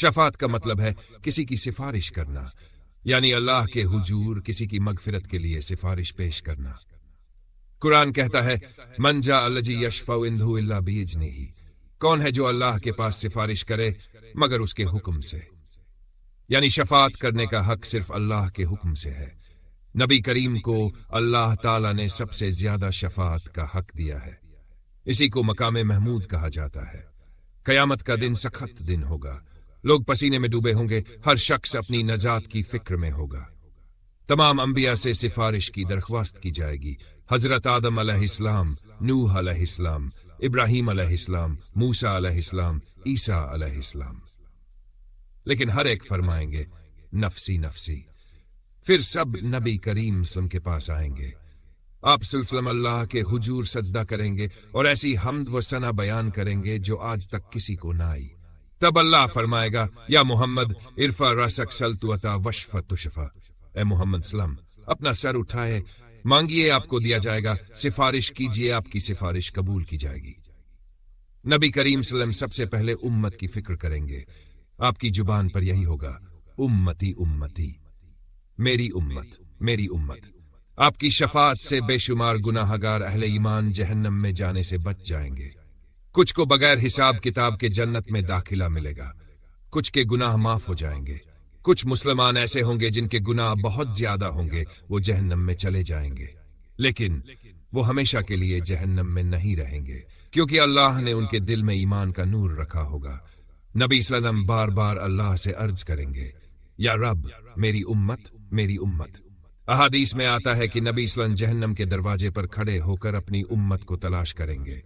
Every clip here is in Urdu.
شفاعت کا مطلب ہے کسی کی سفارش کرنا، یعنی اللہ کے حضور کسی کی مغفرت کے لیے سفارش پیش کرنا۔ قرآن کہتا ہے من جاء الذی یشفع عنده الا باذنہ، کون ہے جو اللہ کے پاس سفارش کرے مگر اس کے حکم سے، یعنی شفاعت کرنے کا حق صرف اللہ کے حکم سے ہے۔ نبی کریم کو اللہ تعالی نے سب سے زیادہ شفاعت کا حق دیا ہے، اسی کو مقام محمود کہا جاتا ہے۔ قیامت کا دن سخت دن ہوگا، لوگ پسینے میں ڈوبے ہوں گے، ہر شخص اپنی نجات کی فکر میں ہوگا۔ تمام انبیاء سے سفارش کی درخواست کی جائے گی، حضرت آدم علیہ السلام، نوح علیہ السلام، ابراہیم علیہ السلام، موسیٰ علیہ السلام، عیسیٰ علیہ السلام، لیکن ہر ایک فرمائیں گے نفسی نفسی۔ پھر سب نبی کریم ان کے پاس آئیں گے، آپ صلی اللہ علیہ وسلم اللہ کے حضور سجدہ کریں گے اور ایسی حمد و ثنا بیان کریں گے جو آج تک کسی کو نہ آئی۔ تب اللہ فرمائے گا یا محمد ارفع رأسک سل تعطیٰ واشفع تشفیٰ، اے محمد سلام اپنا سر اٹھائے، مانگیے آپ کو دیا جائے گا، سفارش کیجیے آپ کی سفارش قبول کی جائے گی۔ نبی کریم صلی اللہ علیہ وسلم سب سے پہلے امت کی فکر کریں گے، آپ کی زبان پر یہی ہوگا امتی امتی، میری امت میری امت۔ آپ کی شفاعت سے بے شمار گناہ گار اہل ایمان جہنم میں جانے سے بچ جائیں گے، کچھ کو بغیر حساب کتاب کے جنت میں داخلہ ملے گا، کچھ کے گناہ معاف ہو جائیں گے، کچھ مسلمان ایسے ہوں گے جن کے گناہ بہت زیادہ ہوں گے، وہ جہنم میں چلے جائیں گے، لیکن وہ ہمیشہ کے لیے جہنم میں نہیں رہیں گے، کیونکہ اللہ نے ان کے دل میں ایمان کا نور رکھا ہوگا۔ نبی صلی اللہ علیہ وسلم بار بار اللہ سے عرض کریں گے یا رب میری امت میری امت۔ احادیث میں آتا ہے کہ نبی صلی اللہ علیہ وسلم جہنم کے دروازے پر کھڑے ہو کر اپنی امت کو تلاش کریں گے۔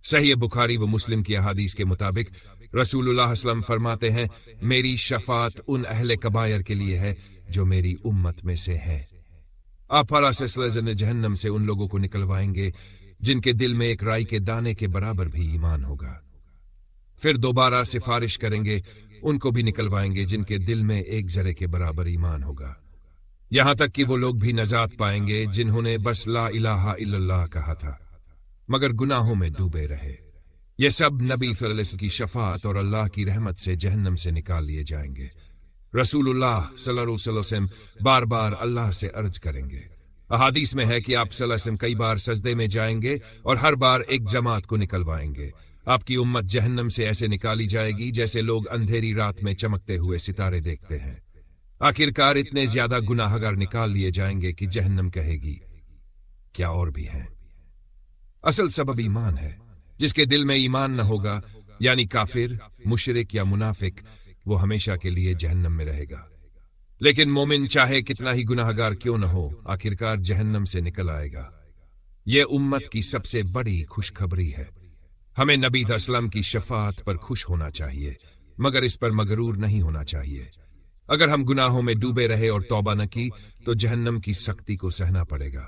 صحیح بخاری و مسلم کی احادیث کے مطابق رسول اللہ صلی اللہ علیہ وسلم فرماتے ہیں میری شفاعت ان اہل کبائر کے لیے ہے جو میری امت میں سے ہیں۔ آپ صلی اللہ علیہ وسلم جہنم سے ان لوگوں کو نکلوائیں گے جن کے دل میں ایک رائی کے دانے کے برابر بھی ایمان ہوگا، پھر دوبارہ سفارش کریں گے، ان کو بھی نکلوائیں گے جن کے دل میں ایک ذرے کے برابر ایمان ہوگا، یہاں تک کہ وہ لوگ بھی نجات پائیں گے جنہوں نے بس لا الہ الا اللہ کہا تھا مگر گناہوں میں ڈوبے رہے۔ یہ سب نبی صلی اللہ علیہ وسلم کی شفاعت اور اللہ کی رحمت سے جہنم سے نکال لیے جائیں گے۔ رسول اللہ صلی اللہ علیہ وسلم بار بار اللہ سے عرض کریں گے۔ احادیث میں ہے کہ آپ صلی اللہ علیہ وسلم کئی بار سجدے میں جائیں گے اور ہر بار ایک جماعت کو نکلوائیں گے۔ آپ کی امت جہنم سے ایسے نکالی جائے گی جیسے لوگ اندھیری رات میں چمکتے ہوئے ستارے دیکھتے ہیں۔ آخر کار اتنے زیادہ گناہ گار نکال لیے جائیں گے کہ جہنم کہے گی کیا اور بھی ہیں؟ اصل سبب ایمان ہے، جس کے دل میں ایمان نہ ہوگا یعنی کافر، مشرک یا منافق، وہ ہمیشہ کے لیے جہنم میں رہے گا، لیکن مومن چاہے کتنا ہی گناہ گار کیوں نہ ہو آخرکار جہنم سے نکل آئے گا۔ یہ امت کی سب سے بڑی خوشخبری ہے۔ ہمیں نبی صلی اللہ علیہ وسلم کی شفاعت پر خوش ہونا چاہیے مگر اس پر مغرور نہیں ہونا چاہیے۔ اگر ہم گناہوں میں ڈوبے رہے اور توبہ نہ کی تو جہنم کی سختی کو سہنا پڑے گا،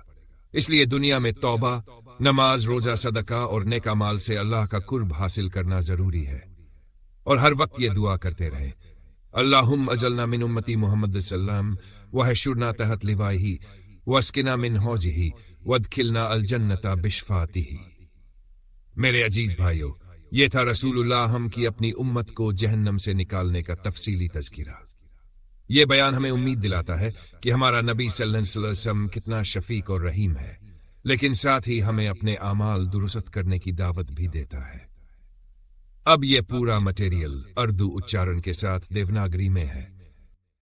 اس لیے دنیا میں توبہ، نماز، روزہ، صدقہ اور نیک اعمال سے اللہ کا قرب حاصل کرنا ضروری ہے، اور ہر وقت یہ دعا کرتے رہیں اللہم اجلنا من امتی محمد صلی اللہ علیہ وسلم وحشرنا تحت لوائہ واسقنا من حوضہ وادخلنا الجنۃ بشفاعتہ۔ میرے عزیز بھائیو، یہ تھا رسول اللہ کی اپنی امت کو جہنم سے نکالنے کا تفصیلی تذکرہ۔ یہ بیان ہمیں امید دلاتا ہے کہ ہمارا نبی صلی اللہ علیہ وسلم کتنا شفیق اور رحیم ہے، لیکن ساتھ ہی ہمیں اپنے اعمال درست کرنے کی دعوت بھی دیتا ہے۔ اب یہ پورا مٹیریل اردو اچارن کے ساتھ دیوناگری میں ہے۔